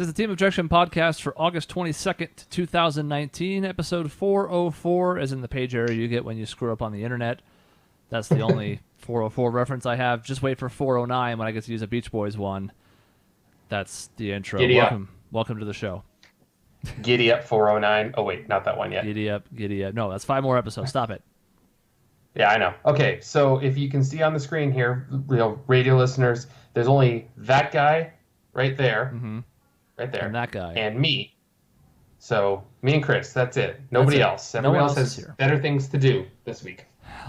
This is the Team Objection podcast for August 22nd, 2019, episode 404, as in the page error you get when you screw up on the internet. That's the only 404 reference I have. Just wait for 409 when I get to use a Beach Boys one. That's the intro. Welcome to the show. Giddy up 409. Oh, wait, not that one yet. Giddy up. No, that's 5 more episodes. Stop it. Yeah, I know. Okay, so if you can see on the screen here, radio listeners, there's only that guy right there. Mm-hmm. Right there. And that guy. And me. So, me and Chris, that's it. Nobody else. Everyone else has better things to do this week.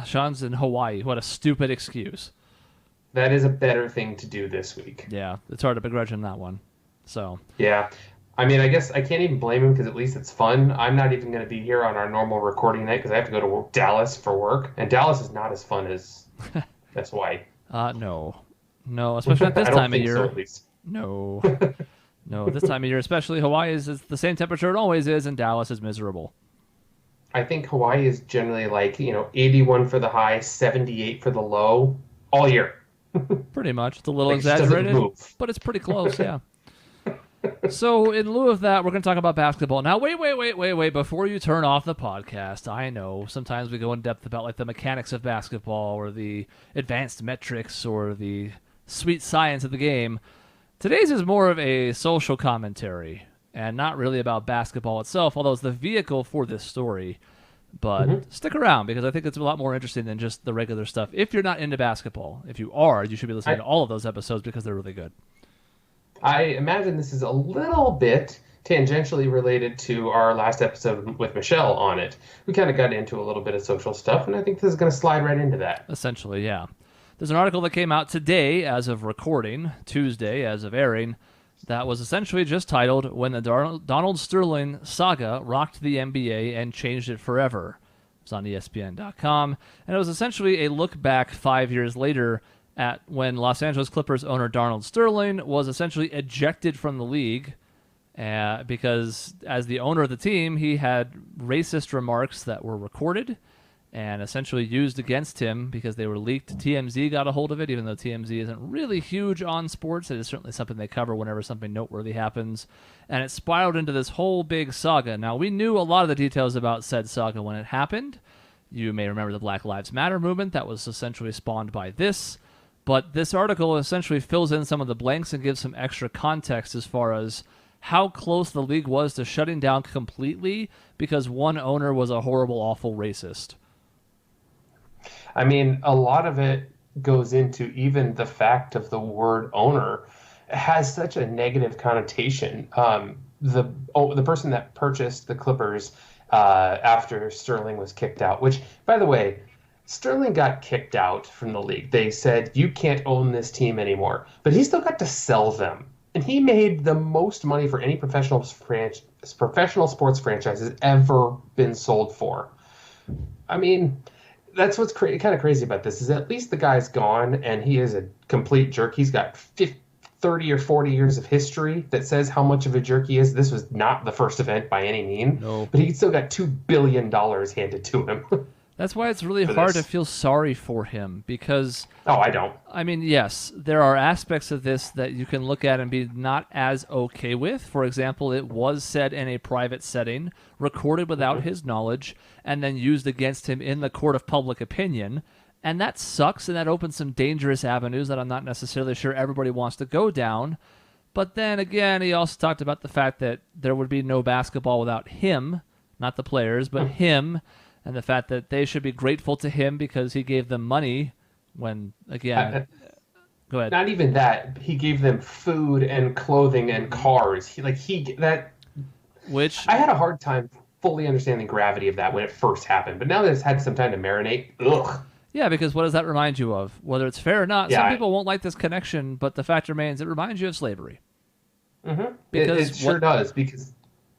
Sean's in Hawaii. What a stupid excuse. That is a better thing to do this week. Yeah, it's hard to begrudge him that one. So. Yeah. I mean, I guess I can't even blame him because at least it's fun. I'm not even going to be here on our normal recording night because I have to go to Dallas for work. And Dallas is not as fun as that's Hawaii. No, especially at this time of year. So, at least. No, this time of year, especially Hawaii is the same temperature it always is, and Dallas is miserable. I think Hawaii is generally like, 81 for the high, 78 for the low all year. Pretty much. It's a little exaggerated, but it's pretty close, yeah. So in lieu of that, we're going to talk about basketball. Now, wait, before you turn off the podcast, I know sometimes we go in depth about like the mechanics of basketball or the advanced metrics or the sweet science of the game. Today's is more of a social commentary and not really about basketball itself, although it's the vehicle for this story. But stick around because I think it's a lot more interesting than just the regular stuff. If you're not into basketball, if you are, you should be listening to all of those episodes because they're really good. I imagine this is a little bit tangentially related to our last episode with Michelle on it. We kind of got into a little bit of social stuff, and I think this is going to slide right into that. Essentially, yeah. There's an article that came out today as of recording, Tuesday as of airing, that was essentially just titled, When the Donald Sterling Saga Rocked the NBA and Changed It Forever. It's on ESPN.com, and it was essentially a look back 5 years later at when Los Angeles Clippers owner Donald Sterling was essentially ejected from the league because as the owner of the team, he had racist remarks that were recorded and essentially used against him because they were leaked. TMZ got a hold of it, even though TMZ isn't really huge on sports. It is certainly something they cover whenever something noteworthy happens. And it spiraled into this whole big saga. Now, we knew a lot of the details about said saga when it happened. You may remember the Black Lives Matter movement that was essentially spawned by this. But this article essentially fills in some of the blanks and gives some extra context as far as how close the league was to shutting down completely because one owner was a horrible, awful racist. I mean, a lot of it goes into even the fact of the word owner has such a negative connotation. The person that purchased the Clippers after Sterling was kicked out, which, by the way, Sterling got kicked out from the league. They said, you can't own this team anymore. But he still got to sell them. And he made the most money for any professional sports franchise has ever been sold for. I mean, that's what's kind of crazy about this, is at least the guy's gone and he is a complete jerk. He's got 30 or 40 years of history that says how much of a jerk he is. This was not the first event by any means. No. But he still got $2 billion handed to him. That's why it's really hard to feel sorry for him because... Oh, I don't. I mean, yes, there are aspects of this that you can look at and be not as okay with. For example, it was said in a private setting, recorded without his knowledge, and then used against him in the court of public opinion. And that sucks, and that opens some dangerous avenues that I'm not necessarily sure everybody wants to go down. But then again, he also talked about the fact that there would be no basketball without him, not the players, but him. And the fact that they should be grateful to him because he gave them money when, again... Go ahead. Not even that. He gave them food and clothing and cars. Which I had a hard time fully understanding the gravity of that when it first happened. But now that it's had some time to marinate, ugh. Yeah, because what does that remind you of? Whether it's fair or not, some people won't like this connection, but the fact remains it reminds you of slavery. Mm-hmm. It sure does, because...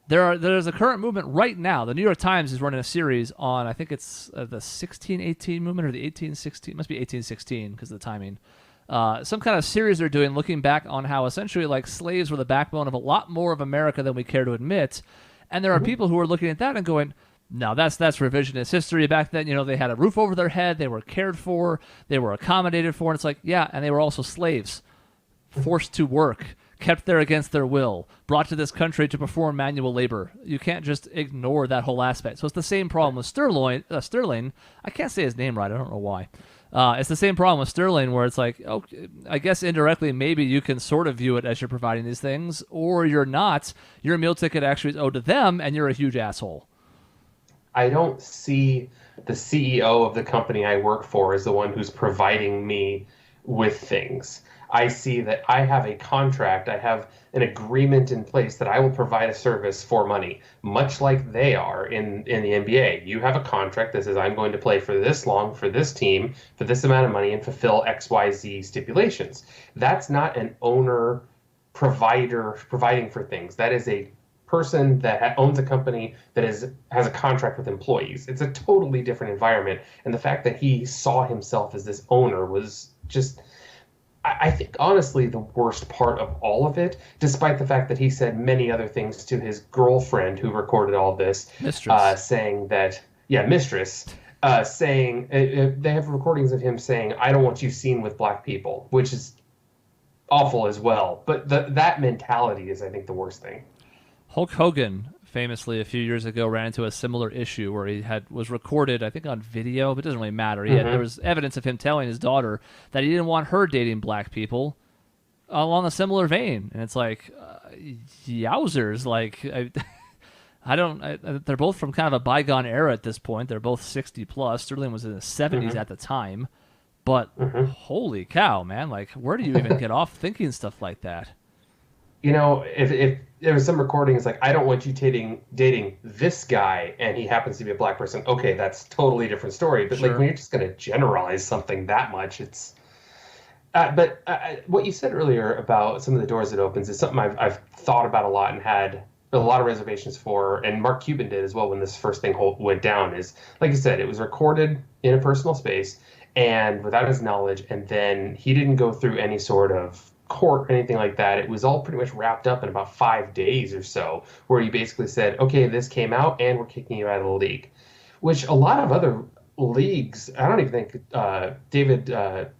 There's a current movement right now. The New York Times is running a series on, I think it's the 1618 movement or the 1816. It must be 1816 because of the timing. Some kind of series they're doing looking back on how essentially like slaves were the backbone of a lot more of America than we care to admit. And there are people who are looking at that and going, no, that's revisionist history. Back then, they had a roof over their head. They were cared for. They were accommodated for. And it's like, yeah, and they were also slaves, forced to work, kept there against their will, brought to this country to perform manual labor. You can't just ignore that whole aspect. So it's the same problem with Sterling. I can't say his name right. I don't know why. It's the same problem with Sterling, where it's like, okay, I guess indirectly maybe you can sort of view it as you're providing these things, or you're not. Your meal ticket actually is owed to them, and you're a huge asshole. I don't see the CEO of the company I work for as the one who's providing me with things. I see that I have a contract, I have an agreement in place that I will provide a service for money, much like they are in the NBA. You have a contract that says I'm going to play for this long, for this team, for this amount of money, and fulfill XYZ stipulations. That's not an owner provider providing for things. That is a person that owns a company that has a contract with employees. It's a totally different environment. And the fact that he saw himself as this owner was just, I think, honestly, the worst part of all of it, despite the fact that he said many other things to his girlfriend who recorded all this, saying that, mistress, saying, they have recordings of him saying, I don't want you seen with black people, which is awful as well. But that mentality is, I think, the worst thing. Hulk Hogan famously a few years ago ran into a similar issue where he was recorded, I think, on video, but it doesn't really matter. There was evidence of him telling his daughter that he didn't want her dating black people along a similar vein. And it's like, yowzers. Like, they're both from kind of a bygone era at this point. They're both 60 plus. Sterling was in his 70s at the time. But holy cow, man. Like, where do you even get off thinking stuff like that? You know, if there was some recordings like, I don't want you dating this guy, and he happens to be a black person, okay, that's totally different story. But like, when you're just going to generalize something that much, it's. But what you said earlier about some of the doors it opens is something I've thought about a lot and had a lot of reservations for, and Mark Cuban did as well when this first thing went down. Is, like you said, it was recorded in a personal space and without his knowledge, and then he didn't go through any sort of court or anything like that. It was all pretty much wrapped up in about 5 days or so, where he basically said, okay, this came out and we're kicking you out of the league, which a lot of other leagues, I don't even think David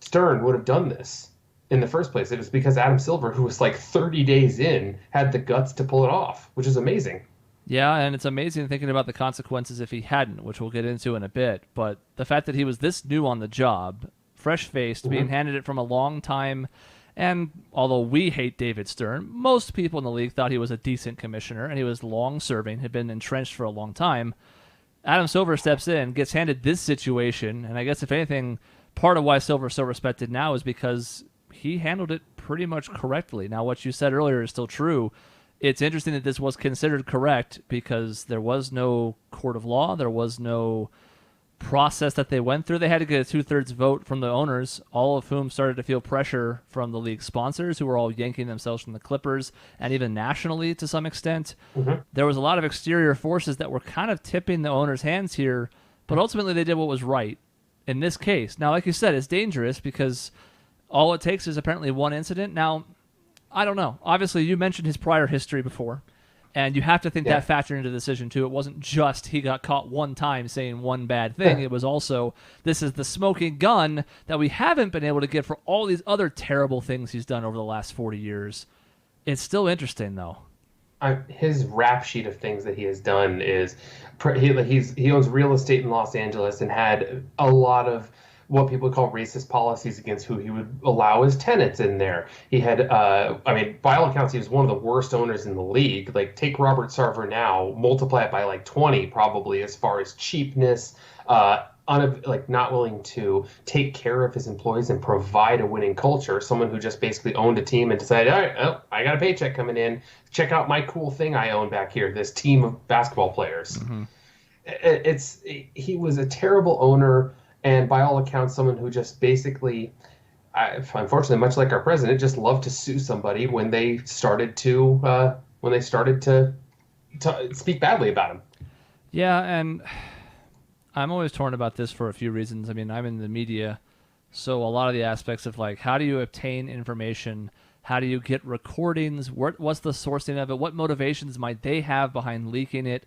Stern would have done this in the first place. It was because Adam Silver, who was like 30 days in, had the guts to pull it off, which is amazing. Yeah, and it's amazing thinking about the consequences if he hadn't, which we'll get into in a bit. But the fact that he was this new on the job, fresh-faced, being handed it from a long time, and although we hate David Stern, most people in the league thought he was a decent commissioner, and he was long-serving, had been entrenched for a long time. Adam Silver steps in, gets handed this situation, and I guess if anything, part of why Silver's so respected now is because he handled it pretty much correctly. Now, what you said earlier is still true. It's interesting that this was considered correct because there was no court of law, there was no process that they went through. They had to get a 2/3 vote from the owners, all of whom started to feel pressure from the league sponsors, who were all yanking themselves from the Clippers, and even nationally to some extent. There was a lot of exterior forces that were kind of tipping the owners' hands here, but ultimately they did what was right in this case. Now, like you said, it's dangerous because all it takes is apparently one incident. Now, I don't know. Obviously, you mentioned his prior history before. And you have to think that factored into the decision, too. It wasn't just he got caught one time saying one bad thing. It was also, this is the smoking gun that we haven't been able to get for all these other terrible things he's done over the last 40 years. It's still interesting, though. His rap sheet of things that he has done is, he owns real estate in Los Angeles and had a lot of what people call racist policies against who he would allow as tenants in there. He had, by all accounts, he was one of the worst owners in the league. Like, take Robert Sarver now, multiply it by like 20 probably, as far as cheapness, not willing to take care of his employees and provide a winning culture. Someone who just basically owned a team and decided, all right, I got a paycheck coming in. Check out my cool thing I own back here, this team of basketball players. He was a terrible owner. And by all accounts, someone who just basically, unfortunately, much like our president, just loved to sue somebody when they started to speak badly about him. Yeah, and I'm always torn about this for a few reasons. I mean, I'm in the media, so a lot of the aspects of like, how do you obtain information? How do you get recordings? What's the sourcing of it? What motivations might they have behind leaking it?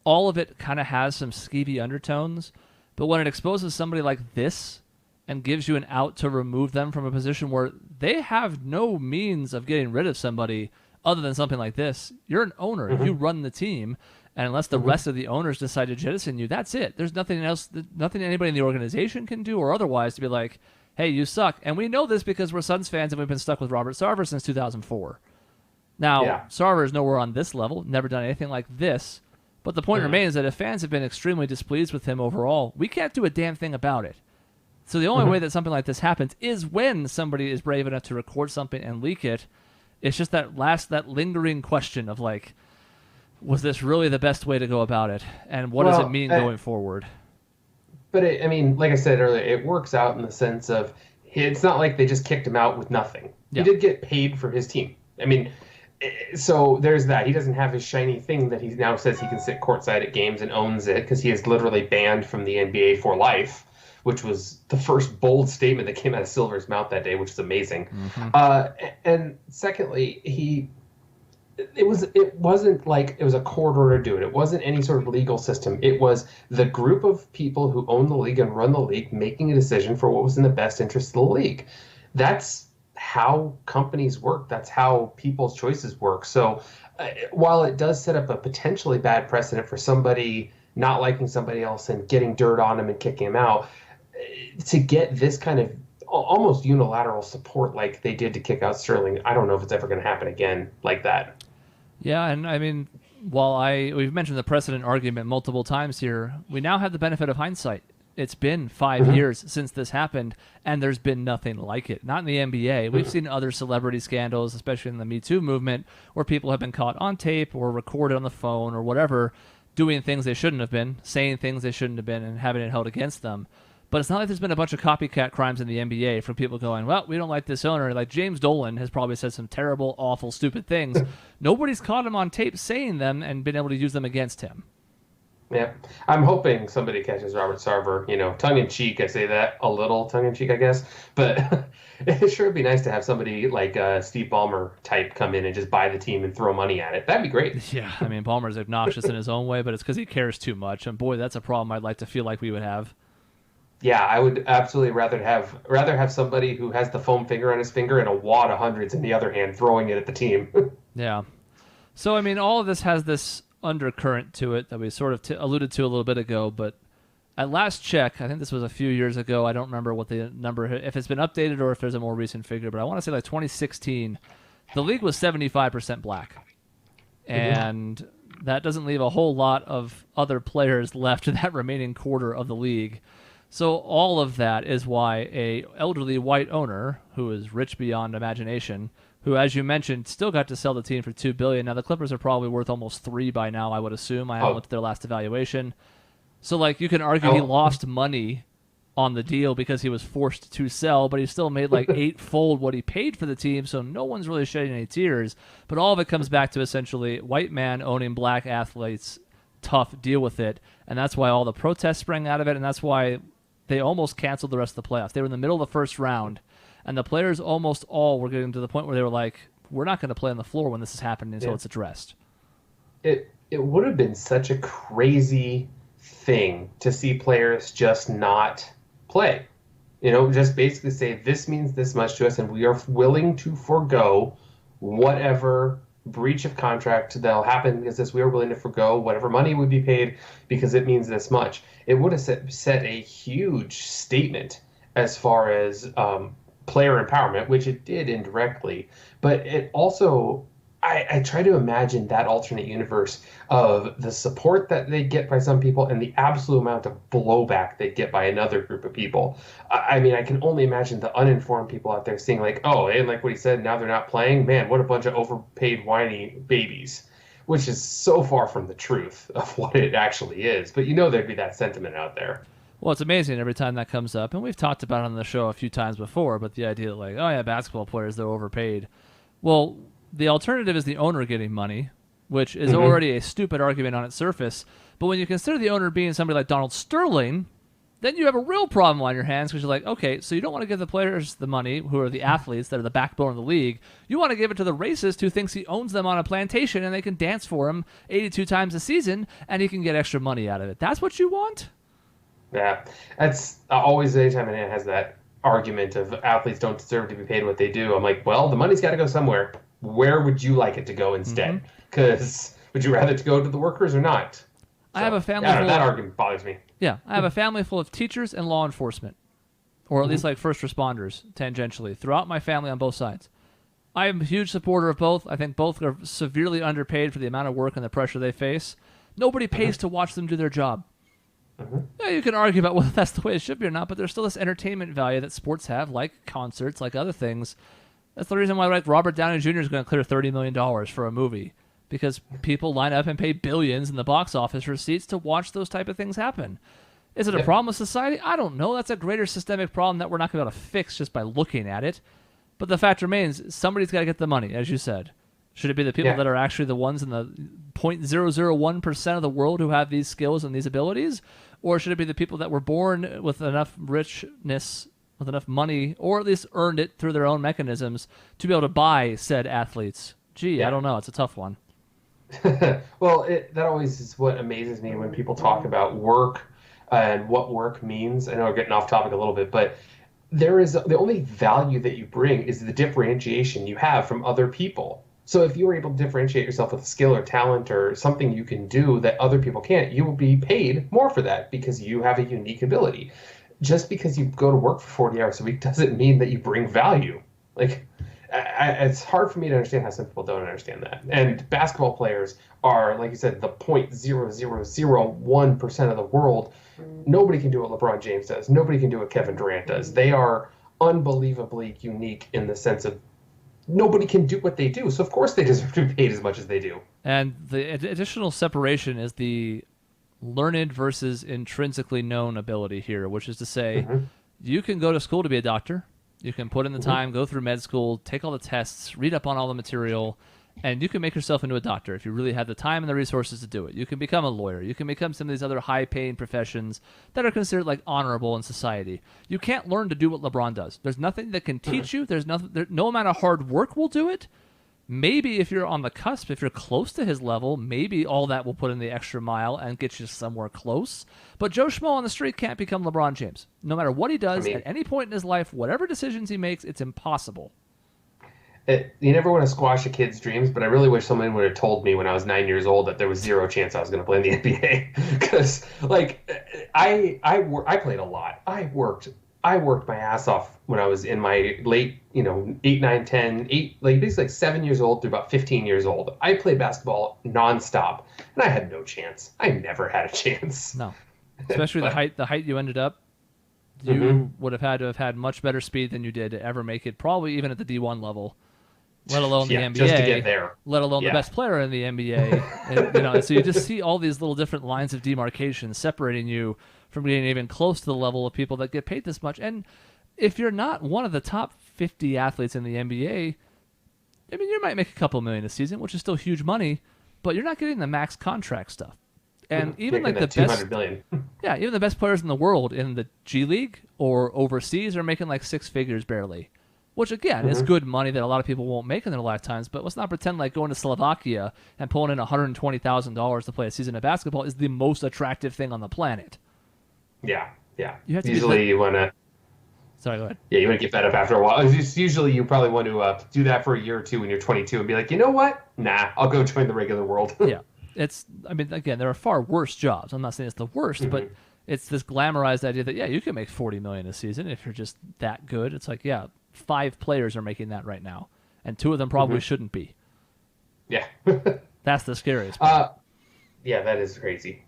All of it kind of has some skeevy undertones. But when it exposes somebody like this, and gives you an out to remove them from a position where they have no means of getting rid of somebody other than something like this. You're an owner. Mm-hmm. You run the team. And unless the rest of the owners decide to jettison you, that's it. There's nothing else, nothing anybody in the organization can do or otherwise to be like, hey, you suck. And we know this because we're Suns fans and we've been stuck with Robert Sarver since 2004. Now, Sarver is nowhere on this level, never done anything like this. But the point remains that if fans have been extremely displeased with him overall, we can't do a damn thing about it. So the only way that something like this happens is when somebody is brave enough to record something and leak it. It's just that lingering question of like, was this really the best way to go about it? And what does it mean going forward? But I mean, like I said earlier, it works out in the sense of it's not like they just kicked him out with nothing. He did get paid for his team. I mean, so there's that. He doesn't have his shiny thing that he now says he can sit courtside at games and owns it because he is literally banned from the NBA for life, which was the first bold statement that came out of Silver's mouth that day, which is amazing. And secondly, it wasn't like it was a court order to do it. It wasn't any sort of legal system. It was the group of people who own the league and run the league making a decision for what was in the best interest of the league. That's how companies work. That's how people's choices work. So while it does set up a potentially bad precedent for somebody not liking somebody else and getting dirt on him and kicking him out, to get this kind of almost unilateral support like they did to kick out Sterling, I don't know if it's ever going to happen again like that. Yeah, and I mean, we've mentioned the precedent argument multiple times here, we now have the benefit of hindsight. It's been 5 years since this happened, and there's been nothing like it. Not in the NBA. We've seen other celebrity scandals, especially in the Me Too movement, where people have been caught on tape or recorded on the phone or whatever, doing things they shouldn't have been, saying things they shouldn't have been, and having it held against them. But it's not like there's been a bunch of copycat crimes in the NBA from people going, well, we don't like this owner. Like James Dolan has probably said some terrible, awful, stupid things. Nobody's caught him on tape saying them and been able to use them against him. Yeah. I'm hoping somebody catches Robert Sarver, tongue-in-cheek. I say that a little tongue-in-cheek, I guess. But it sure would be nice to have somebody like Steve Ballmer type come in and just buy the team and throw money at it. That'd be great. Yeah, I mean, Ballmer's obnoxious in his own way, but it's because he cares too much. And boy, that's a problem I'd like to feel like we would have. Yeah, I would absolutely rather have somebody who has the foam finger on his finger and a wad of hundreds in the other hand throwing it at the team. Yeah. So, I mean, all of this has this undercurrent to it that we sort of alluded to a little bit ago, but at last check, I think this was a few years ago, I don't remember what the number, if it's been updated or if there's a more recent figure, but I want to say like 2016, the league was 75% black. And that doesn't leave a whole lot of other players left in that remaining quarter of the league. So all of that is why a elderly white owner who is rich beyond imagination, who, as you mentioned, still got to sell the team for $2 billion. Now the Clippers are probably worth almost $3 billion by now, I would assume. I haven't looked at their last evaluation. So like you can argue he lost money on the deal because he was forced to sell, but he still made like eightfold what he paid for the team. So no one's really shedding any tears. But all of it comes back to essentially white man owning black athletes. Tough, deal with it, and that's why all the protests sprang out of it, and that's why they almost canceled the rest of the playoffs. They were in the middle of the first round, and the players almost all were getting to the point where they were like, we're not going to play on the floor when this is happening until it's addressed. It would have been such a crazy thing to see players just not play. Just basically say, this means this much to us, and we are willing to forego whatever breach of contract that'll happen because this, we are willing to forego whatever money would be paid because it means this much. It would have set a huge statement as far as player empowerment, which it did indirectly. But it also, I try to imagine that alternate universe of the support that they get by some people and the absolute amount of blowback they get by another group of people. I mean, I can only imagine the uninformed people out there seeing like, oh, and like what he said, now they're not playing. Man, what a bunch of overpaid, whiny babies, which is so far from the truth of what it actually is. But there'd be that sentiment out there. Well, it's amazing every time that comes up, and we've talked about it on the show a few times before, but the idea that like, oh yeah, basketball players, they're overpaid. Well, the alternative is the owner getting money, which is already a stupid argument on its surface. But when you consider the owner being somebody like Donald Sterling, then you have a real problem on your hands because you're like, okay, so you don't want to give the players the money, who are the athletes that are the backbone of the league. You want to give it to the racist who thinks he owns them on a plantation and they can dance for him 82 times a season and he can get extra money out of it. That's what you want? Yeah, that's always anytime it has that argument of athletes don't deserve to be paid what they do. I'm like, well, the money's got to go somewhere. Where would you like it to go Hmm. instead? Because would you rather it to go to the workers or not? I have So a family I don't know, full that of argument bothers me. yeah, I have a family full of teachers and law enforcement, or at least Hmm. like first responders tangentially throughout my family on both sides. I am a huge supporter of both. I think both are severely underpaid for the amount of work and the pressure they face. Nobody pays to watch them do their job. Yeah, you can argue about whether that's the way it should be or not, but there's still this entertainment value that sports have, like concerts, like other things. That's the reason why like Robert Downey Jr. is going to clear $30 million for a movie, because people line up and pay billions in the box office for seats to watch those type of things happen. Is it a Yep. problem with society? I don't know. That's a greater systemic problem that we're not going to be able to fix just by looking at it. But the fact remains, somebody's got to get the money, as you said. Should it be the people Yeah. that are actually the ones in the 0.001% of the world who have these skills and these abilities? Or should it be the people that were born with enough richness, with enough money, or at least earned it through their own mechanisms to be able to buy said athletes? Gee, I Yeah. don't know. It's a tough one. Well, that always is what amazes me when people talk about work and what work means. I know we're getting off topic a little bit, but there is the only value that you bring is the differentiation you have from other people. So if you are able to differentiate yourself with a skill or talent or something you can do that other people can't, you will be paid more for that because you have a unique ability. Just because you go to work for 40 hours a week doesn't mean that you bring value. Like, it's hard for me to understand how some people don't understand that. And basketball players are, like you said, the 0.0001% of the world. Nobody can do what LeBron James does. Nobody can do what Kevin Durant does. They are unbelievably unique in the sense of nobody can do what they do. So, of course, they deserve to be paid as much as they do. And the additional separation is the learned versus intrinsically known ability here, which is to say, you can go to school to be a doctor. You can put in the time, go through med school, take all the tests, read up on all the material, and you can make yourself into a doctor if you really have the time and the resources to do it. You can become a lawyer. You can become some of these other high-paying professions that are considered like honorable in society. You can't learn to do what LeBron does. There's nothing that can teach you. There's nothing. No amount of hard work will do it. Maybe if you're on the cusp, if you're close to his level, maybe all that will put in the extra mile and get you somewhere close. But Joe Schmo on the street can't become LeBron James. No matter what he does, at any point in his life, whatever decisions he makes, it's impossible. You never want to squash a kid's dreams, but I really wish someone would have told me when I was 9 years old that there was zero chance I was going to play in the NBA. Because, like, I played a lot. I worked my ass off when I was in my late, 8, 9, 10, 8, like basically like 7 years old to about 15 years old. I played basketball nonstop, and I had no chance. I never had a chance. No, especially the height you ended up. You would have had to have had much better speed than you did to ever make it, probably even at the D1 level, let alone the NBA. Just to get there. Let alone the best player in the NBA. And, so you just see all these little different lines of demarcation separating you from getting even close to the level of people that get paid this much. And if you're not one of the top 50 athletes in the NBA, I mean, you might make a couple million a season, which is still huge money, but you're not getting the max contract stuff. And even like the best, yeah, even the best players in the world in the G League or overseas are making like six figures barely, which again is good money that a lot of people won't make in their lifetimes. But let's not pretend like going to Slovakia and pulling in $120,000 to play a season of basketball is the most attractive thing on the planet. Yeah. You have to usually you want to. Sorry, go ahead. Yeah, you want to get fed up after a while. Usually you probably want to do that for a year or two when you're 22 and be like, you know what? Nah, I'll go join the regular world. Yeah. I mean, again, there are far worse jobs. I'm not saying it's the worst, but it's this glamorized idea that, yeah, you can make $40 million a season if you're just that good. It's like, yeah, 5 players are making that right now, and 2 of them probably shouldn't be. Yeah. That's the scariest part. Yeah, that is crazy.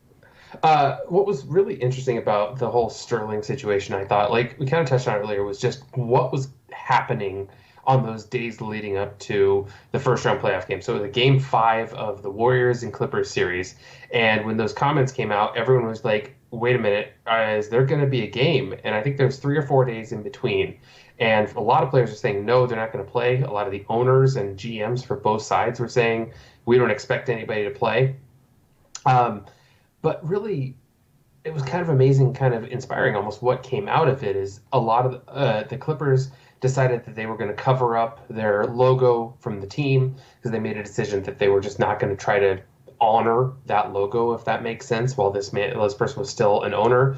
What was really interesting about the whole Sterling situation, I thought, like we kind of touched on earlier, was just what was happening on those days leading up to the first round playoff game. So it was a game 5 of the Warriors and Clippers series. And when those comments came out, everyone was like, wait a minute, is there going to be a game? And I think there's 3 or 4 days in between. And a lot of players are saying, no, they're not going to play. A lot of the owners and GMs for both sides were saying, we don't expect anybody to play. But really, it was kind of amazing, kind of inspiring almost what came out of it is a lot of the Clippers decided that they were going to cover up their logo from the team because they made a decision that they were just not going to try to honor that logo, if that makes sense, while this person was still an owner.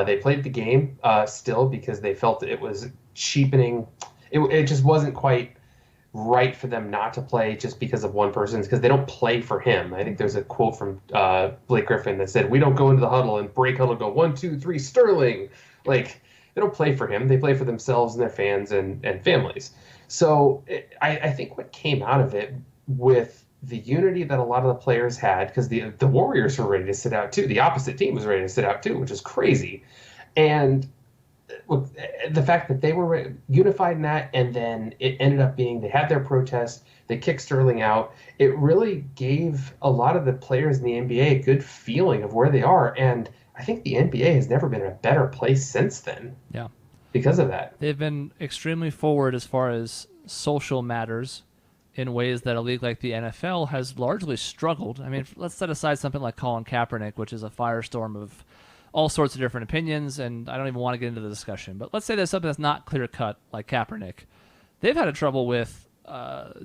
They played the game still because they felt it was cheapening. It just wasn't quite right for them not to play just because of one person, because they don't play for him. I think there's a quote from Blake Griffin that said, "We don't go into the huddle and break huddle, go 1, 2, 3, Sterling." Like, they don't play for him. They play for themselves and their fans and families. So I think what came out of it, with the unity that a lot of the players had, because the Warriors were ready to sit out too. The opposite team was ready to sit out too, which is crazy. And the fact that they were unified in that, and then it ended up being they had their protest, they kicked Sterling out. It really gave a lot of the players in the NBA a good feeling of where they are. And I think the NBA has never been in a better place since then. Yeah. Because of that. They've been extremely forward as far as social matters in ways that a league like the NFL has largely struggled. I mean, let's set aside something like Colin Kaepernick, which is a firestorm of all sorts of different opinions, and I don't even want to get into the discussion. But let's say there's something that's not clear-cut, like Kaepernick. They've had trouble with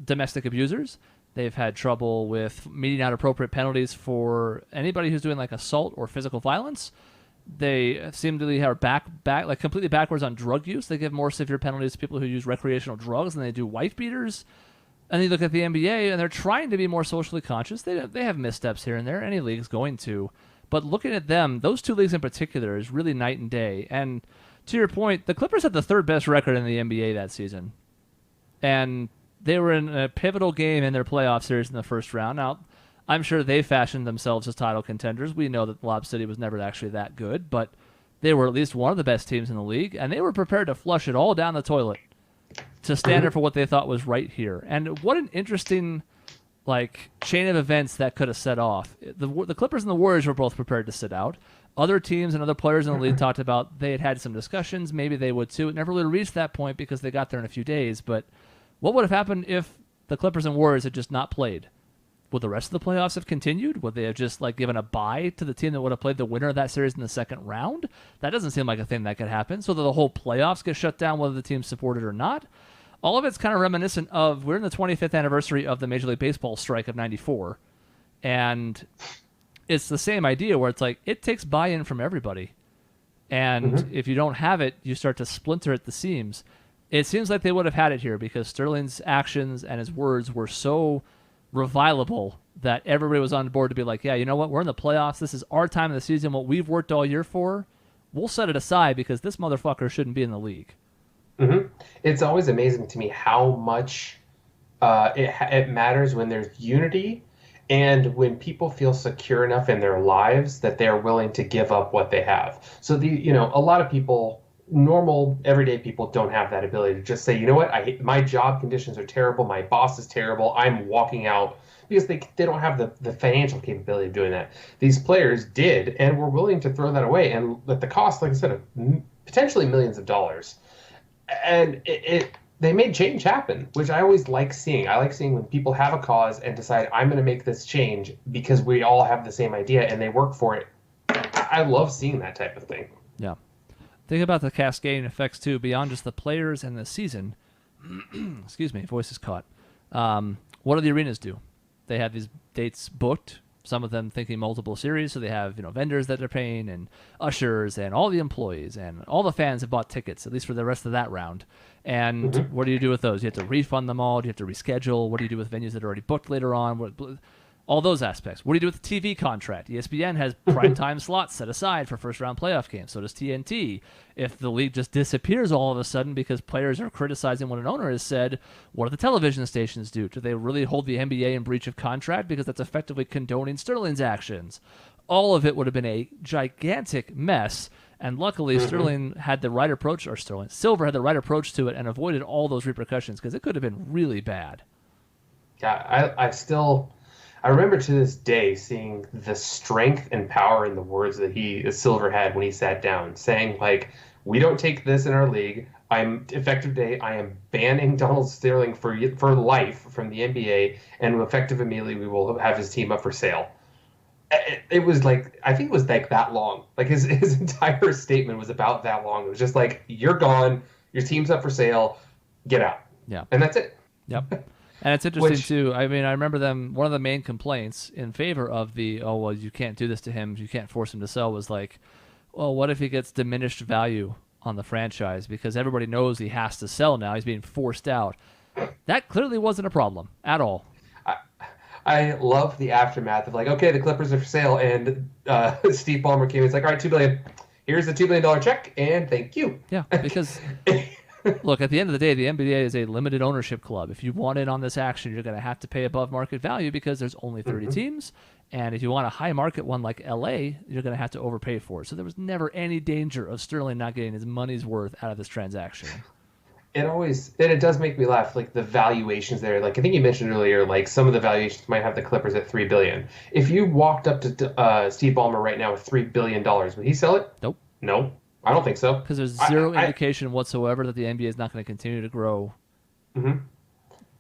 domestic abusers. They've had trouble with meting out appropriate penalties for anybody who's doing like assault or physical violence. They seem to are back like completely backwards on drug use. They give more severe penalties to people who use recreational drugs than they do wife beaters. And then you look at the NBA, and they're trying to be more socially conscious. They have missteps here and there. Any league's going to. But looking at them, those two leagues in particular is really night and day. And to your point, the Clippers had the third best record in the NBA that season. And they were in a pivotal game in their playoff series in the first round. Now, I'm sure they fashioned themselves as title contenders. We know that Lob City was never actually that good, but they were at least one of the best teams in the league, and they were prepared to flush it all down the toilet to stand up for what they thought was right here. And what an interesting chain of events that could have set off. The Clippers and the Warriors were both prepared to sit out. Other teams and other players in the league talked about they had some discussions. Maybe they would too. It never really reached that point because they got there in a few days. But what would have happened if the Clippers and Warriors had just not played? Would the rest of the playoffs have continued? Would they have just given a bye to the team that would have played the winner of that series in the second round? That doesn't seem like a thing that could happen. So that the whole playoffs get shut down whether the team's supported or not. All of it's kind of reminiscent of, we're in the 25th anniversary of the Major League Baseball strike of 94. And it's the same idea where it's it takes buy-in from everybody. And if you don't have it, you start to splinter at the seams. It seems like they would have had it here because Sterling's actions and his words were so revilable that everybody was on board to be like, yeah, you know what? We're in the playoffs. This is our time of the season. What we've worked all year for, we'll set it aside because this motherfucker shouldn't be in the league. It's always amazing to me how much it matters when there's unity and when people feel secure enough in their lives that they're willing to give up what they have. So a lot of people, normal everyday people, don't have that ability to just say, you know what, my job conditions are terrible, my boss is terrible, I'm walking out, because they don't have the financial capability of doing that. These players did and were willing to throw that away, and at the cost, like I said, of potentially millions of dollars. And they made change happen, which I always like seeing. I like seeing when people have a cause and decide, I'm going to make this change because we all have the same idea and they work for it. I love seeing that type of thing. Yeah. Think about the cascading effects, too, beyond just the players and the season. Excuse me, voice is caught. What do the arenas do? They have these dates booked, some of them thinking multiple series, so they have vendors that they're paying and ushers and all the employees and all the fans have bought tickets, at least for the rest of that round. And what do you do with those? You have to refund them all? Do you have to reschedule? What do you do with venues that are already booked later on? All those aspects. What do you do with the TV contract? ESPN has primetime slots set aside for first-round playoff games. So does TNT. If the league just disappears all of a sudden because players are criticizing what an owner has said, what do the television stations do? Do they really hold the NBA in breach of contract because that's effectively condoning Sterling's actions? All of it would have been a gigantic mess, and luckily Sterling had the right approach, or Silver had the right approach to it and avoided all those repercussions because it could have been really bad. Yeah, I remember to this day seeing the strength and power in the words that Silver had when he sat down, saying, we don't take this in our league. Effective today, I am banning Donald Sterling for life from the NBA, and effective immediately, we will have his team up for sale. It was I think it was that long. His entire statement was about that long. It was just you're gone, your team's up for sale, get out. Yeah. And that's it. Yep. And it's interesting Which, too. I mean, I remember them. One of the main complaints in favor of the oh well, you can't do this to him. You can't force him to sell was like, well, what if he gets diminished value on the franchise because everybody knows he has to sell now. He's being forced out. That clearly wasn't a problem at all. I love the aftermath of like, okay, the Clippers are for sale, and Steve Ballmer came. It's like, all right, $2 billion. Here's the $2 billion check, and thank you. Yeah, because look, at the end of the day, the NBA is a limited ownership club. If you want in on this action, you're going to have to pay above market value because there's only 30 teams. And if you want a high market one like LA, you're going to have to overpay for it. So there was never any danger of Sterling not getting his money's worth out of this transaction. It does make me laugh, like the valuations there. Like I think you mentioned earlier, like some of the valuations might have the Clippers at $3 billion. If you walked up to Steve Ballmer right now with $3 billion, would he sell it? Nope. No, I don't think so. Because there's zero indication whatsoever that the NBA is not going to continue to grow. Mm-hmm.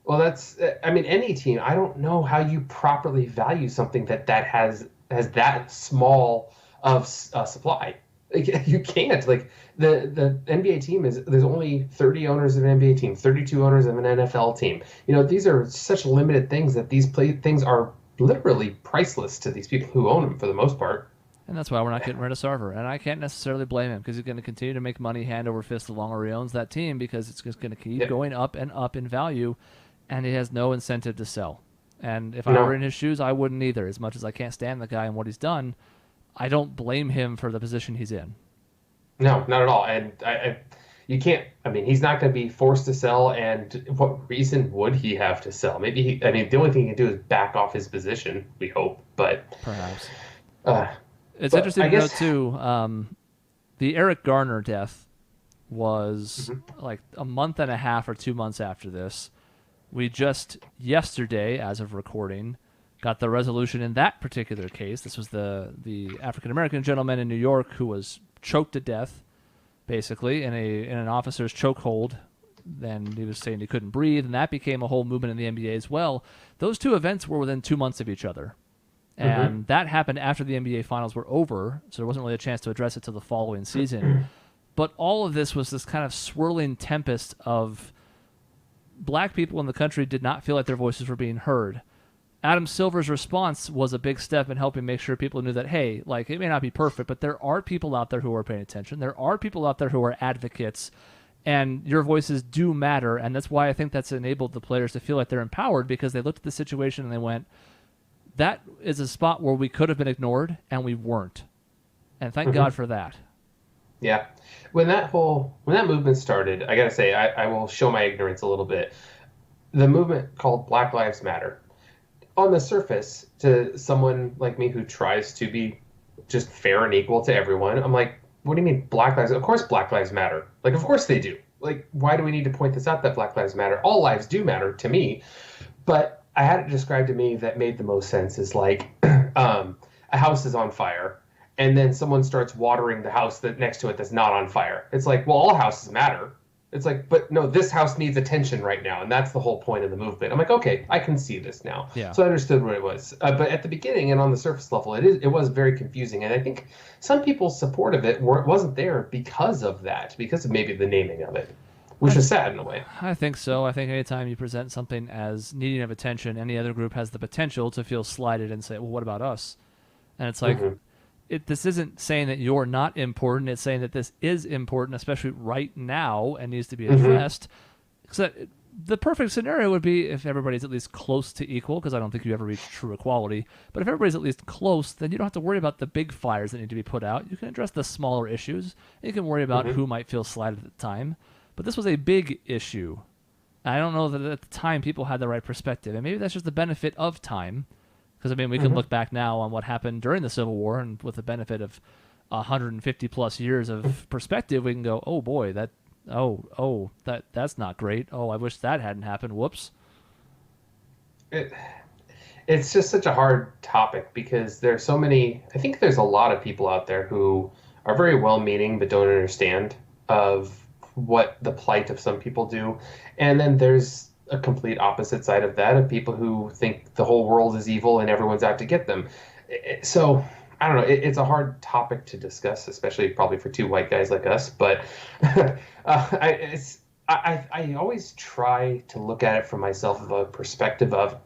Well, I mean, any team, I don't know how you properly value something that has that small of supply. Like, you can't. Like the NBA team there's only 30 owners of an NBA team, 32 owners of an NFL team. You know, these are such limited things that these things are literally priceless to these people who own them for the most part. And that's why we're not getting rid of Sarver. And I can't necessarily blame him because he's going to continue to make money hand over fist the longer he owns that team because it's just going to keep going up and up in value, and he has no incentive to sell. And if I were in his shoes, I wouldn't either. As much as I can't stand the guy and what he's done, I don't blame him for the position he's in. No, not at all. And you can't. I mean, he's not going to be forced to sell. And what reason would he have to sell? Maybe the only thing he can do is back off his position. We hope, but perhaps. It's interesting to note too. The Eric Garner death was like a month and a half or 2 months after this. We just yesterday, as of recording, got the resolution in that particular case. This was the African-American gentleman in New York who was choked to death, basically, in an officer's chokehold. Then he was saying he couldn't breathe, and that became a whole movement in the NBA as well. Those two events were within 2 months of each other. And that happened after the NBA Finals were over, so there wasn't really a chance to address it till the following season. But all of this was this kind of swirling tempest of black people in the country did not feel like their voices were being heard. Adam Silver's response was a big step in helping make sure people knew that, hey, like, it may not be perfect, but there are people out there who are paying attention. There are people out there who are advocates, and your voices do matter. And that's why I think that's enabled the players to feel like they're empowered, because they looked at the situation and they went, that is a spot where we could have been ignored, and we weren't. And thank God for that. Yeah. When that movement started, I got to say, I will show my ignorance a little bit. The movement called Black Lives Matter. On the surface, to someone like me who tries to be just fair and equal to everyone, I'm like, what do you mean Black Lives? Of course Black Lives matter. Like, of course they do. Like, why do we need to point this out that Black Lives matter? All lives do matter to me. But I had it described to me that made the most sense is like a house is on fire, and then someone starts watering the house that next to it that's not on fire. It's like, well, all houses matter. It's like, but no, this house needs attention right now, and that's the whole point of the movement. I'm like, okay, I can see this now. Yeah. So I understood what it was. But at the beginning and on the surface level, it was very confusing, and I think some people's support of it wasn't there because of that, because of maybe the naming of it, which is sad in a way. I think so. I think anytime you present something as needing of attention, any other group has the potential to feel slighted and say, well, what about us? And it's like, this isn't saying that you're not important. It's saying that this is important, especially right now, and needs to be addressed. So the perfect scenario would be if everybody's at least close to equal, because I don't think you ever reach true equality. But if everybody's at least close, then you don't have to worry about the big fires that need to be put out. You can address the smaller issues. You can worry about who might feel slighted at the time. But this was a big issue. I don't know that at the time people had the right perspective. And maybe that's just the benefit of time. Because, I mean, we can look back now on what happened during the Civil War, and with the benefit of 150 plus years of perspective, we can go, oh boy, that's not great. Oh, I wish that hadn't happened. Whoops. It's just such a hard topic because there's so many. I think there's a lot of people out there who are very well-meaning but don't understand of what the plight of some people do, and then there's a complete opposite side of that of people who think the whole world is evil and everyone's out to get them. So I don't know. It's a hard topic to discuss, especially probably for two white guys like us. But I I always try to look at it from myself of a perspective of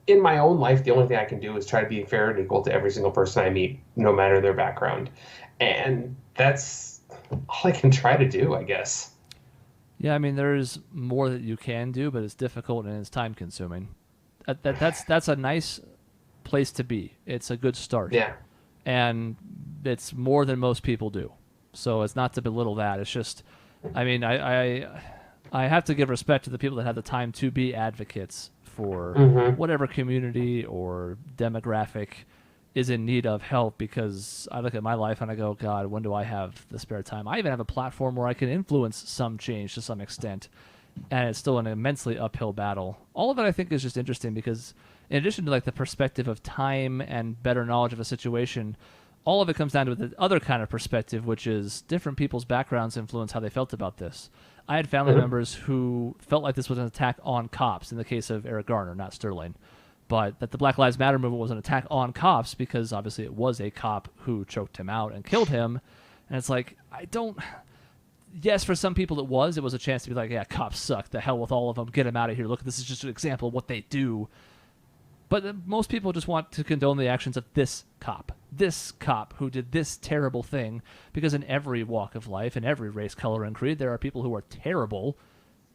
in my own life, the only thing I can do is try to be fair and equal to every single person I meet, no matter their background. And that's all I can try to do, I guess. Yeah, I mean, there's more that you can do, but it's difficult and it's time consuming. That's a nice place to be. It's a good start. Yeah. And it's more than most people do. So it's not to belittle that. It's just, I mean, I have to give respect to the people that have the time to be advocates for whatever community or demographic is in need of help, because I look at my life and I go, God, when do I have the spare time? I even have a platform where I can influence some change to some extent, and it's still an immensely uphill battle. All of it I think is just interesting because in addition to like the perspective of time and better knowledge of a situation, all of it comes down to the other kind of perspective, which is different people's backgrounds influence how they felt about this. I had family members who felt like this was an attack on cops in the case of Eric Garner, not Sterling, but that the Black Lives Matter movement was an attack on cops because obviously it was a cop who choked him out and killed him. And it's like, yes, for some people it was a chance to be like, yeah, cops suck, the hell with all of them, get them out of here, look, this is just an example of what they do. But most people just want to condone the actions of this cop who did this terrible thing, because in every walk of life, in every race, color, and creed, there are people who are terrible,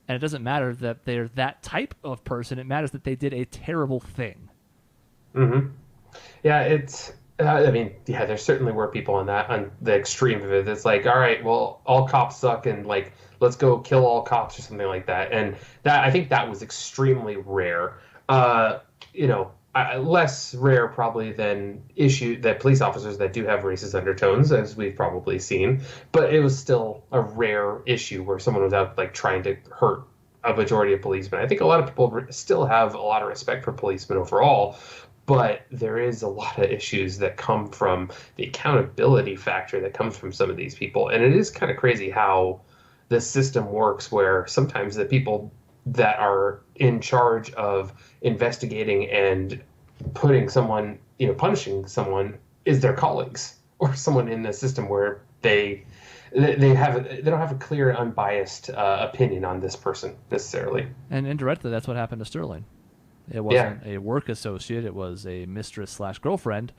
and it doesn't matter that they're that type of person. It matters that they did a terrible thing. Yeah, I mean, yeah, there certainly were people on the extreme of it. It's like, all right, well, all cops suck, and like, let's go kill all cops or something like that. And I think that was extremely rare. Less rare probably than that police officers that do have racist undertones, as we've probably seen, but it was still a rare issue where someone was out like trying to hurt a majority of policemen. I think a lot of people still have a lot of respect for policemen overall, but there is a lot of issues that come from the accountability factor that comes from some of these people. And it is kind of crazy how the system works, where sometimes the people that are in charge of investigating and putting someone, punishing someone, is their colleagues or someone in the system where they don't have a clear, unbiased opinion on this person necessarily. And indirectly, that's what happened to Sterling. It wasn't a work associate; it was a mistress/girlfriend,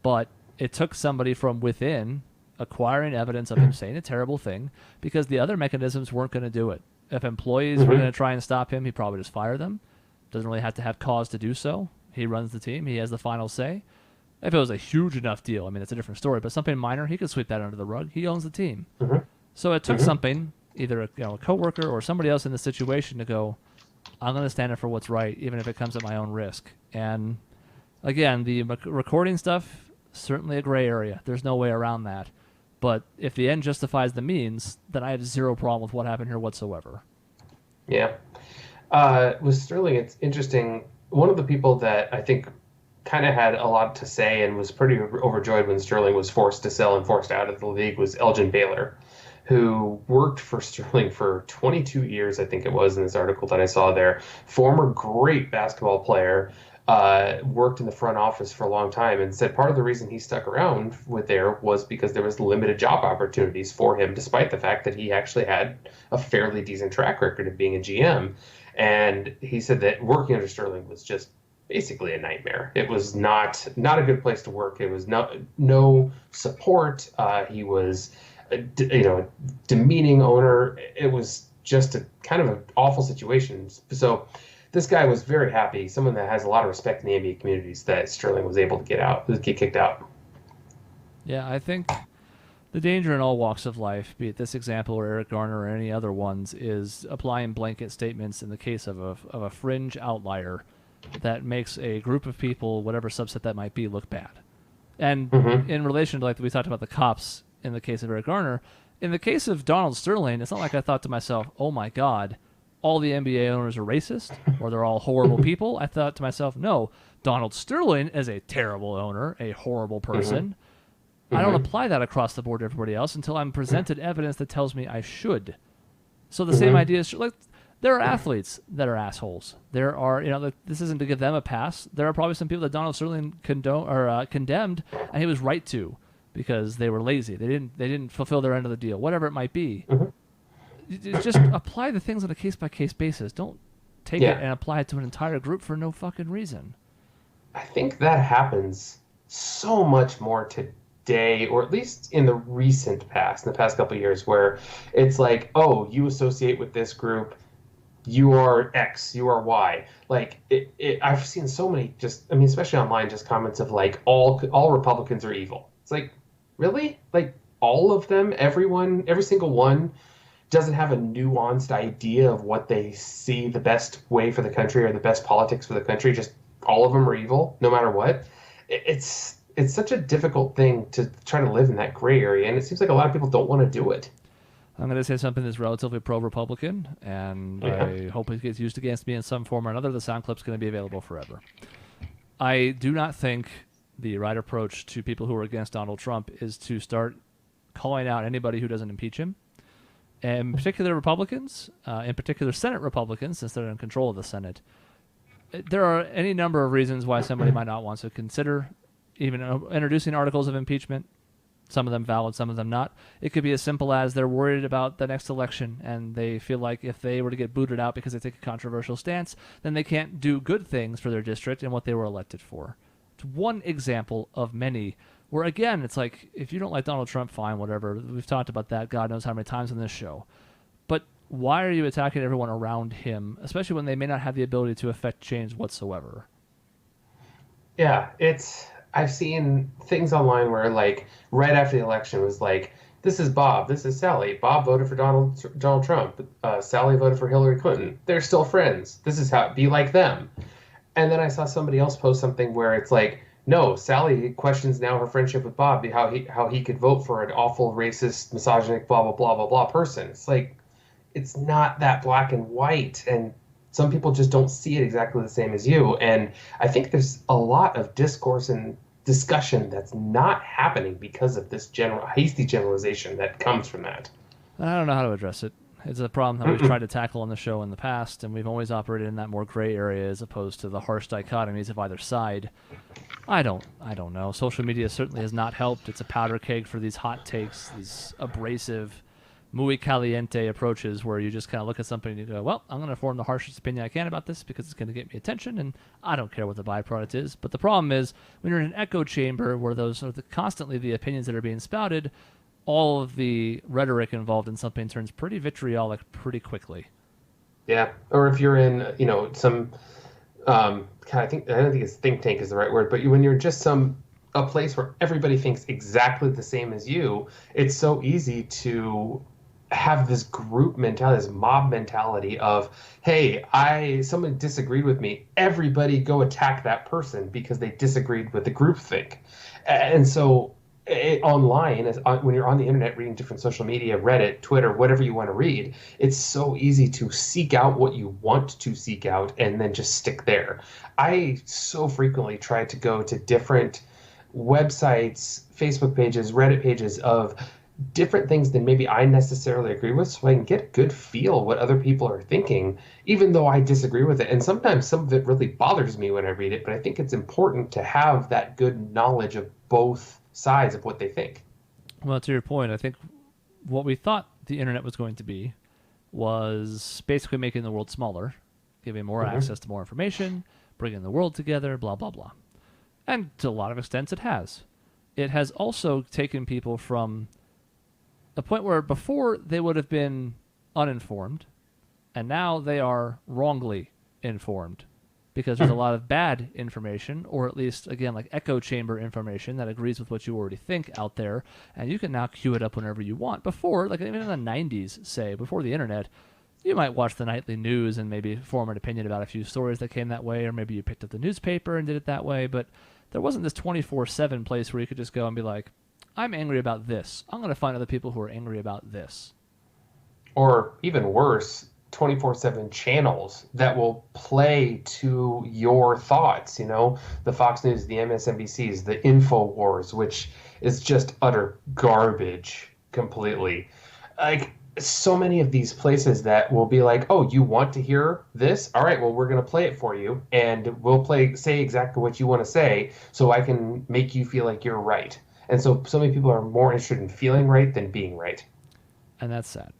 but it took somebody from within acquiring evidence of him saying a terrible thing, because the other mechanisms weren't going to do it. If employees were going to try and stop him, he'd probably just fire them. Doesn't really have to have cause to do so. He runs the team. He has the final say. If it was a huge enough deal, I mean, it's a different story, but something minor, he could sweep that under the rug. He owns the team. So it took something, either a coworker or somebody else in the situation, to go, I'm going to stand up for what's right, even if it comes at my own risk. And again, the recording stuff, certainly a gray area. There's no way around that. But if the end justifies the means, then I have zero problem with what happened here whatsoever. Yeah. With Sterling, it's interesting. One of the people that I think kind of had a lot to say and was pretty overjoyed when Sterling was forced to sell and forced out of the league was Elgin Baylor, who worked for Sterling for 22 years, I think it was, in this article that I saw there. Former great basketball player. Worked in the front office for a long time, and said part of the reason he stuck around was because there was limited job opportunities for him, despite the fact that he actually had a fairly decent track record of being a GM. And he said that working under Sterling was just basically a nightmare. It was not a good place to work. It was no support. He was a demeaning owner. It was just a kind of an awful situation. So this guy was very happy, someone that has a lot of respect in the NBA communities, that Sterling was able to get kicked out. Yeah, I think the danger in all walks of life, be it this example or Eric Garner or any other ones, is applying blanket statements in the case of a fringe outlier that makes a group of people, whatever subset that might be, look bad. And in relation to, like we talked about the cops in the case of Eric Garner, in the case of Donald Sterling, it's not like I thought to myself, oh my God, all the NBA owners are racist, or they're all horrible people. I thought to myself, no, Donald Sterling is a terrible owner, a horrible person. I don't apply that across the board to everybody else until I'm presented evidence that tells me I should. So the same idea is, like, there are athletes that are assholes. There are, this isn't to give them a pass. There are probably some people that Donald Sterling condemned, and he was right to, because they were lazy. They didn't fulfill their end of the deal, whatever it might be. Just apply the things on a case-by-case basis. Don't take it Yeah. and apply it to an entire group for no fucking reason. I think that happens so much more today, or at least in the recent past, in the past couple of years, where it's like, oh, you associate with this group, you are X, you are Y. Like I've seen so many especially online, just comments of like all Republicans are evil. It's like, really? Like all of them, everyone, every single one doesn't have a nuanced idea of what they see the best way for the country or the best politics for the country. Just all of them are evil, no matter what. It's such a difficult thing to try to live in that gray area, and it seems like a lot of people don't want to do it. I'm going to say something that's relatively pro-Republican, and Yeah. I hope it gets used against me in some form or another. The sound clip's going to be available forever. I do not think the right approach to people who are against Donald Trump is to start calling out anybody who doesn't impeach him. In particular, Republicans, in particular Senate Republicans, since they're in control of the Senate. There are any number of reasons why somebody might not want to consider even introducing articles of impeachment. Some of them valid, some of them not. It could be as simple as they're worried about the next election and they feel like if they were to get booted out because they take a controversial stance, then they can't do good things for their district and what they were elected for. It's one example of many where, again, it's like, if you don't like Donald Trump, fine, whatever. We've talked about that God knows how many times on this show. But why are you attacking everyone around him, especially when they may not have the ability to affect change whatsoever? Yeah, I've seen things online where like right after the election was like, this is Bob, this is Sally. Bob voted for Donald Trump. Sally voted for Hillary Clinton. They're still friends. This is how be like them. And then I saw somebody else post something where it's like, no, Sally questions now her friendship with Bob, how he could vote for an awful racist, misogynic, blah blah blah blah blah person. It's like, it's not that black and white, and some people just don't see it exactly the same as you. And I think there's a lot of discourse and discussion that's not happening because of this hasty generalization that comes from that. I don't know how to address it. It's a problem that we've tried to tackle on the show in the past, and we've always operated in that more gray area as opposed to the harsh dichotomies of either side. I don't know. Social media certainly has not helped. It's a powder keg for these hot takes, these abrasive, muy caliente approaches where you just kind of look at something and you go, well, I'm going to form the harshest opinion I can about this because it's going to get me attention, and I don't care what the byproduct is. But the problem is when you're in an echo chamber where those are constantly the opinions that are being spouted, all of the rhetoric involved in something turns pretty vitriolic pretty quickly. Yeah, or if you're in, some, I don't think it's think tank is the right word, but when you're just a place where everybody thinks exactly the same as you, it's so easy to have this group mentality, this mob mentality of, hey, someone disagreed with me. Everybody go attack that person because they disagreed with the groupthink. And so online, when you're on the internet reading different social media, Reddit, Twitter, whatever you want to read, it's so easy to seek out what you want to seek out and then just stick there. I so frequently try to go to different websites, Facebook pages, Reddit pages of different things than maybe I necessarily agree with, so I can get a good feel what other people are thinking, even though I disagree with it. And sometimes some of it really bothers me when I read it, but I think it's important to have that good knowledge of both sides of what they think. Well, to your point, I think what we thought the internet was going to be was basically making the world smaller, giving more access to more information, bringing the world together, blah, blah, blah. And to a lot of extents, it has. It has also taken people from a point where before they would have been uninformed, and now they are wrongly informed because there's a lot of bad information, or at least, again, like echo chamber information that agrees with what you already think out there, and you can now queue it up whenever you want. Before, like even in the 90s, say, before the internet, you might watch the nightly news and maybe form an opinion about a few stories that came that way, or maybe you picked up the newspaper and did it that way, but there wasn't this 24/7 place where you could just go and be like, I'm angry about this. I'm going to find other people who are angry about this. Or even worse, 24/7 channels that will play to your thoughts, the Fox News, the MSNBCs, the InfoWars, which is just utter garbage completely. Like, so many of these places that will be like, oh, you want to hear this? All right, well, we're going to play it for you, and we'll say exactly what you want to say so I can make you feel like you're right. And so many people are more interested in feeling right than being right. And that's sad.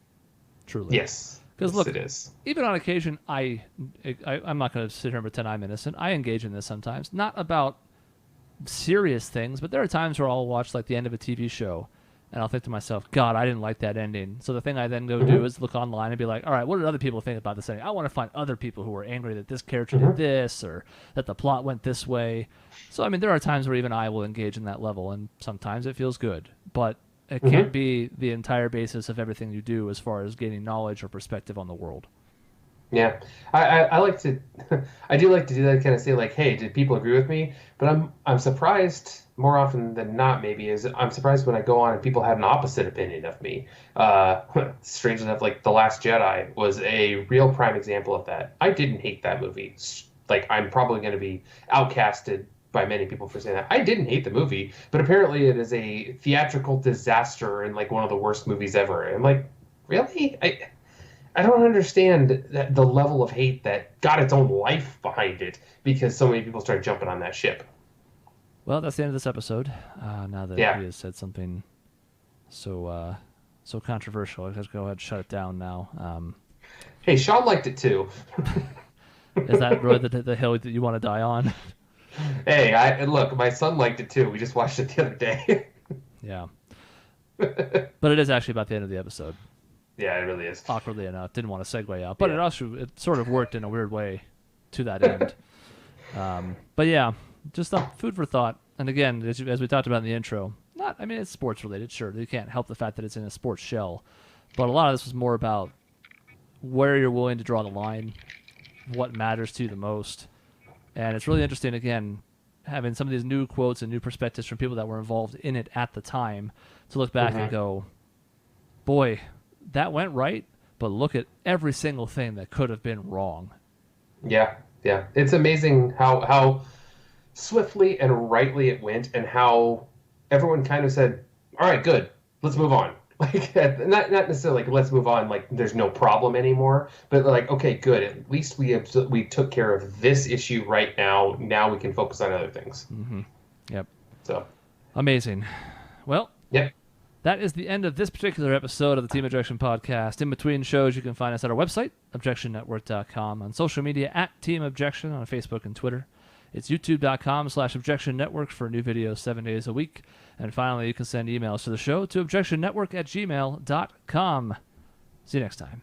truly. Yes. Because Yes, look, it is. even on occasion, I'm not going to sit here and pretend I'm innocent. I engage in this sometimes, not about serious things, but there are times where I'll watch like the end of a TV show, and I'll think to myself, God, I didn't like that ending. So the thing I then go do is look online and be like, all right, what did other people think about this ending? I want to find other people who were angry that this character did this or that the plot went this way. So, I mean, there are times where even I will engage in that level, and sometimes it feels good. But it can't be the entire basis of everything you do as far as gaining knowledge or perspective on the world. Yeah, I like to, I do like to do that, kind of say like, hey, did people agree with me? But I'm surprised more often than not. Maybe is I'm surprised when I go on and people have an opposite opinion of me. Strange enough, like The Last Jedi was a real prime example of that. I didn't hate that movie. Like I'm probably going to be outcasted by many people for saying that. I didn't hate the movie, but apparently it is a theatrical disaster and like one of the worst movies ever. And I'm like, really? I don't understand the level of hate that got its own life behind it because so many people started jumping on that ship. Well, that's the end of this episode. Now that he has said something so controversial, let's go ahead and shut it down now. Hey, Sean liked it too. Is that really the hill that you want to die on? Hey, look, my son liked it too. We just watched it the other day. Yeah. But it is actually about the end of the episode. Yeah, it really is. Awkwardly enough. Didn't want to segue out. But it sort of worked in a weird way to that end. But yeah, just food for thought. And again, as we talked about in the intro, it's sports related, sure. You can't help the fact that it's in a sports shell. But a lot of this was more about where you're willing to draw the line, what matters to you the most. And it's really interesting, again, having some of these new quotes and new perspectives from people that were involved in it at the time to look back and go, boy, that went right, but look at every single thing that could have been wrong. Yeah. It's amazing how swiftly and rightly it went and how everyone kind of said, all right, good, let's move on. Like, not necessarily like, let's move on, like there's no problem anymore, but like, okay, good, at least we took care of this issue right now. Now we can focus on other things. Mm-hmm. Yep. So. Amazing. Well. Yep. That is the end of this particular episode of the Team Objection podcast. In between shows, you can find us at our website, objectionnetwork.com, on social media at Team Objection on Facebook and Twitter. It's youtube.com/Objection Network for new videos 7 days a week. And finally, you can send emails to the show to objectionnetwork@gmail.com. See you next time.